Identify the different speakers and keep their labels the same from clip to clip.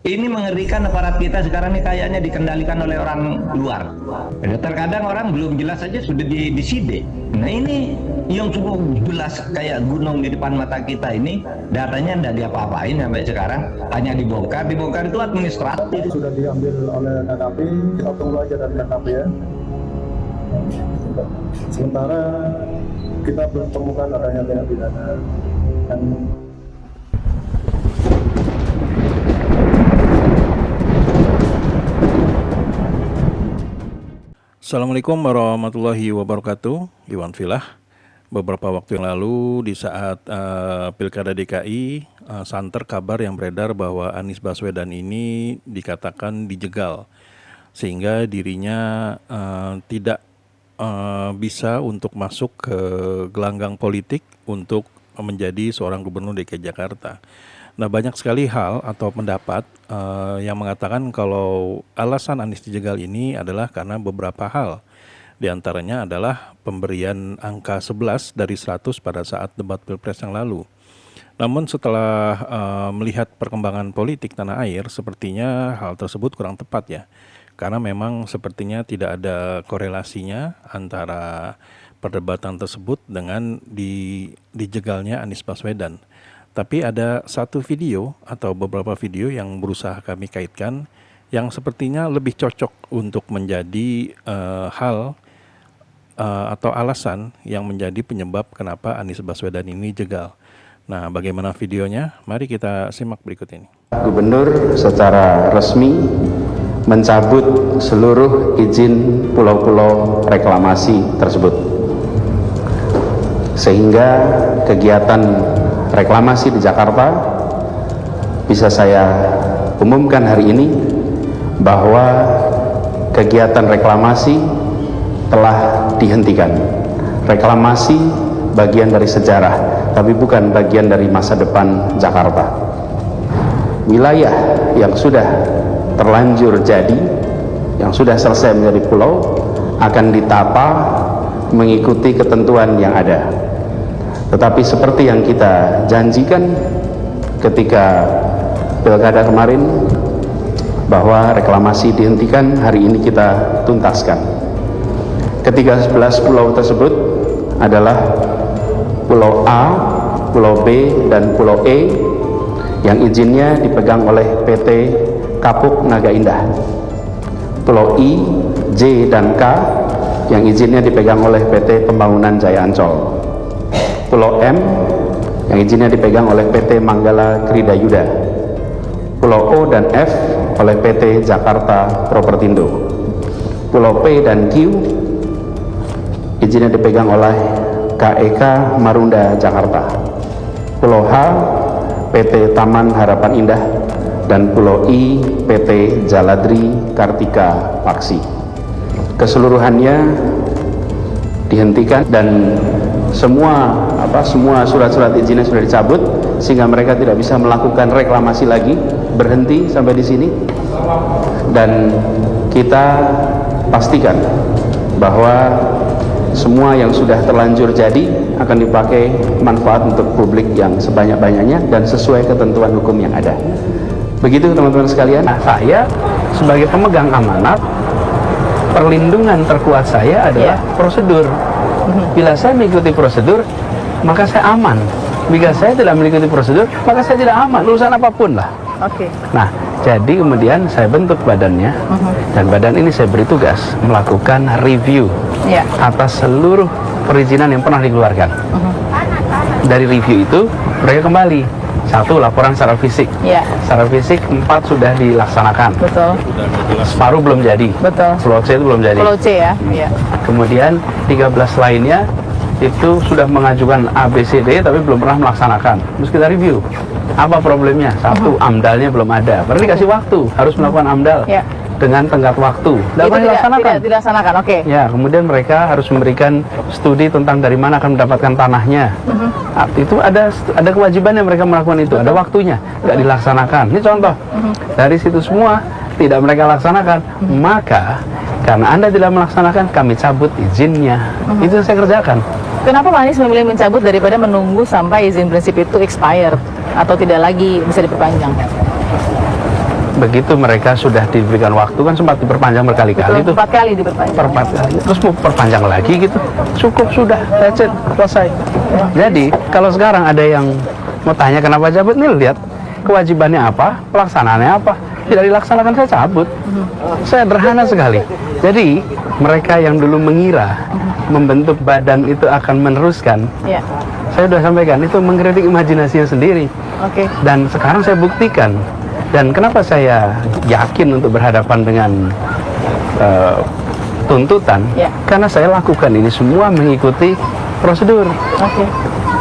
Speaker 1: Ini mengerikan, aparat kita sekarang ini kayaknya dikendalikan oleh orang luar. Terkadang orang belum jelas saja sudah diside. Nah ini yang cukup jelas kayak gunung di depan mata kita ini, datanya tidak diapa-apain sampai sekarang, hanya dibongkar itu administratif.
Speaker 2: Sudah diambil oleh KKP, kita tunggu aja dari KKP ya. Sementara kita belum temukan adanya tindak pidana.
Speaker 3: Assalamualaikum warahmatullahi wabarakatuh. Iwan Filah. Beberapa waktu yang lalu di saat Pilkada DKI, santer kabar yang beredar bahwa Anies Baswedan ini dikatakan dijegal sehingga dirinya tidak bisa untuk masuk ke gelanggang politik untuk menjadi seorang gubernur DKI Jakarta. Nah, banyak sekali hal atau pendapat yang mengatakan kalau alasan Anies dijegal ini adalah karena beberapa hal. Di antaranya adalah pemberian angka 11 dari 100 pada saat debat Pilpres yang lalu. Namun setelah melihat perkembangan politik tanah air, sepertinya hal tersebut kurang tepat ya. Karena memang sepertinya tidak ada korelasinya antara perdebatan tersebut dengan dijegalnya Anies Baswedan. Tapi ada satu video atau beberapa video yang berusaha kami kaitkan yang sepertinya lebih cocok untuk menjadi hal atau alasan yang menjadi penyebab kenapa Anies Baswedan ini jegal. Nah, bagaimana videonya? Mari kita simak berikut ini.
Speaker 4: Gubernur secara resmi mencabut seluruh izin pulau-pulau reklamasi tersebut, sehingga kegiatan reklamasi di Jakarta bisa saya umumkan hari ini bahwa kegiatan reklamasi telah dihentikan. Reklamasi bagian dari sejarah, tapi bukan bagian dari masa depan Jakarta. Wilayah yang sudah terlanjur jadi, yang sudah selesai menjadi pulau, akan ditata mengikuti ketentuan yang ada. Tetapi seperti yang kita janjikan ketika Pilkada kemarin, bahwa reklamasi dihentikan, hari ini kita tuntaskan. Ketiga 11 pulau tersebut adalah Pulau A, Pulau B, dan Pulau E yang izinnya dipegang oleh PT Kapuk Naga Indah. Pulau I, J, dan K yang izinnya dipegang oleh PT Pembangunan Jaya Ancol. Pulau M yang izinnya dipegang oleh PT Manggala Kridayuda. Pulau O dan F oleh PT Jakarta Propertindo. Pulau P dan Q izinnya dipegang oleh KEK Marunda Jakarta. Pulau H PT Taman Harapan Indah, dan Pulau I PT Jaladri Kartika Paksi. Keseluruhannya dihentikan dan semua surat-surat izinnya sudah dicabut, sehingga mereka tidak bisa melakukan reklamasi lagi. Berhenti sampai di sini, dan kita pastikan bahwa semua yang sudah terlanjur jadi akan dipakai manfaat untuk publik yang sebanyak-banyaknya dan sesuai ketentuan hukum yang ada. Begitu teman-teman sekalian. Nah, saya sebagai pemegang amanat, perlindungan terkuat saya adalah prosedur. Bila saya mengikuti prosedur, maka saya aman. Bila saya tidak mengikuti prosedur, maka saya tidak aman, urusan apapun lah. Nah, jadi kemudian saya bentuk badannya, dan badan ini saya beri tugas melakukan review atas seluruh perizinan yang pernah dikeluarkan. Dari review itu, mereka kembali. 1, laporan secara fisik. Secara fisik 4 sudah dilaksanakan.
Speaker 5: Betul.
Speaker 4: Separuh belum jadi.
Speaker 5: Betul.
Speaker 4: Pulau C itu belum jadi.
Speaker 5: Pulau C ya.
Speaker 4: Kemudian 13 lainnya itu sudah mengajukan ABCD tapi belum pernah melaksanakan. Terus kita review. Apa problemnya? 1, AMDALnya belum ada. Berarti dikasih waktu, harus melakukan AMDAL dengan tenggat waktu.
Speaker 5: Tidak dilaksanakan. Oke.
Speaker 4: Ya, kemudian mereka harus memberikan studi tentang dari mana akan mendapatkan tanahnya. Itu ada kewajiban yang mereka melakukan itu. Ada waktunya, nggak dilaksanakan. Ini contoh. Dari situ semua tidak mereka laksanakan, maka karena Anda tidak melaksanakan, kami cabut izinnya. Itu yang saya kerjakan.
Speaker 5: Kenapa Pak Anies memilih mencabut daripada menunggu sampai izin prinsip itu expired atau tidak lagi bisa diperpanjang?
Speaker 4: begitu mereka sudah diberikan waktu kan sempat diperpanjang berkali-kali
Speaker 5: Betul,
Speaker 4: tuh.
Speaker 5: 4 kali diperpanjang.
Speaker 4: 4 kali. Terus mau perpanjang lagi gitu. Cukup sudah, that's it, selesai. Jadi kalau sekarang ada yang mau tanya kenapa cabut, nih lihat kewajibannya apa, pelaksanaannya apa. Tidak dilaksanakan saya cabut. Saya sederhana sekali. Jadi mereka yang dulu mengira membentuk badan itu akan meneruskan,
Speaker 5: Ya.
Speaker 4: saya sudah sampaikan itu mengkritik imajinasinya sendiri.
Speaker 5: Oke.
Speaker 4: Dan sekarang saya buktikan. Dan kenapa saya yakin untuk berhadapan dengan tuntutan?
Speaker 5: Ya.
Speaker 4: Karena saya lakukan ini semua mengikuti prosedur.
Speaker 5: Oke.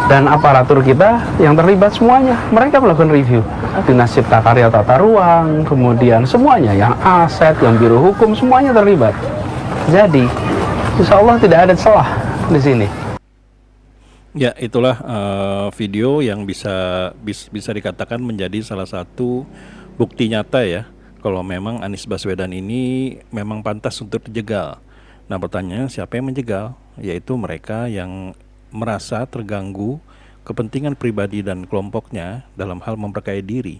Speaker 4: Dan aparatur kita yang terlibat semuanya, mereka melakukan review. Dinas Cipta Karya Tata Ruang, kemudian semuanya, yang aset, yang biro hukum, semuanya terlibat. Jadi, insya Allah tidak ada celah di sini.
Speaker 3: Ya, itulah video yang bisa dikatakan menjadi salah satu bukti nyata ya, kalau memang Anies Baswedan ini memang pantas untuk dijegal. Nah, pertanyaannya siapa yang menjegal? Yaitu mereka yang merasa terganggu kepentingan pribadi dan kelompoknya dalam hal memperkaya diri.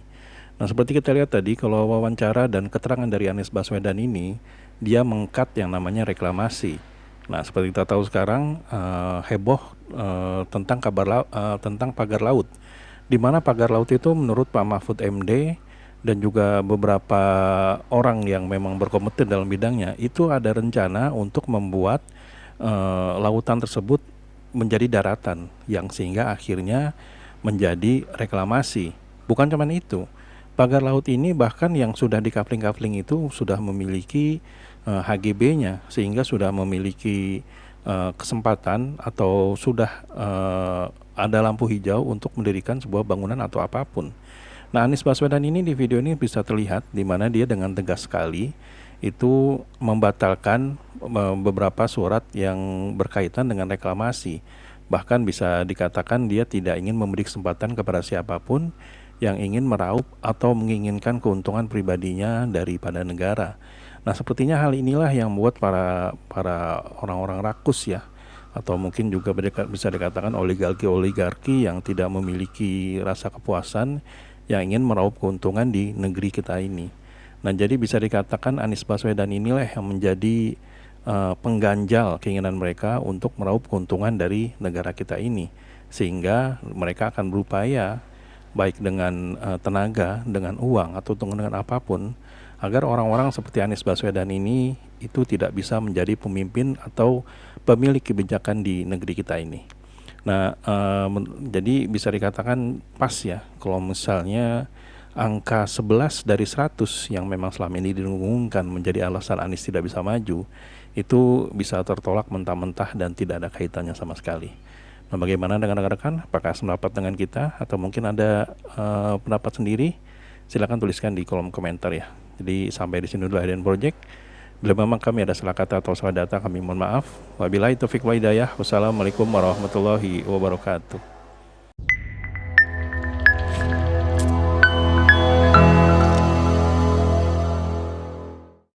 Speaker 3: Nah, seperti kita lihat tadi, kalau wawancara dan keterangan dari Anies Baswedan ini, dia mengkat yang namanya reklamasi. Nah, seperti kita tahu sekarang heboh tentang tentang pagar laut, di mana pagar laut itu menurut Pak Mahfud MD dan juga beberapa orang yang memang berkompeten dalam bidangnya, itu ada rencana untuk membuat lautan tersebut menjadi daratan, yang sehingga akhirnya menjadi reklamasi. Bukan cuma itu, pagar laut ini bahkan yang sudah di kapling-kapling itu sudah memiliki HGB-nya, sehingga sudah memiliki kesempatan atau sudah ada lampu hijau untuk mendirikan sebuah bangunan atau apapun. Nah, Anies Baswedan ini di video ini bisa terlihat di mana dia dengan tegas sekali itu membatalkan beberapa surat yang berkaitan dengan reklamasi. Bahkan bisa dikatakan dia tidak ingin memberi kesempatan kepada siapapun yang ingin meraup atau menginginkan keuntungan pribadinya daripada negara. Nah, sepertinya hal inilah yang membuat para orang-orang rakus ya, atau mungkin juga bisa dikatakan oligarki yang tidak memiliki rasa kepuasan, yang ingin meraup keuntungan di negeri kita ini. Nah, jadi bisa dikatakan Anies Baswedan inilah yang menjadi pengganjal keinginan mereka untuk meraup keuntungan dari negara kita ini, sehingga mereka akan berupaya baik dengan tenaga, dengan uang, atau dengan apapun, agar orang-orang seperti Anies Baswedan ini itu tidak bisa menjadi pemimpin atau pemilik kebijakan di negeri kita ini. Nah, jadi bisa dikatakan pas ya kalau misalnya angka 11 dari 100 yang memang selama ini didengung-dengungkan menjadi alasan Anies tidak bisa maju, itu bisa tertolak mentah-mentah dan tidak ada kaitannya sama sekali. Nah, bagaimana dengan rekan-rekan? Apakah sependapat dengan kita atau mungkin ada pendapat sendiri? Silakan tuliskan di kolom komentar ya. Jadi sampai di sini dulu Hadian Project. Bila memang kami ada salah kata atau salah data, kami mohon maaf. Wabillahi taufiq wa hidayah. Wassalamualaikum warahmatullahi wabarakatuh.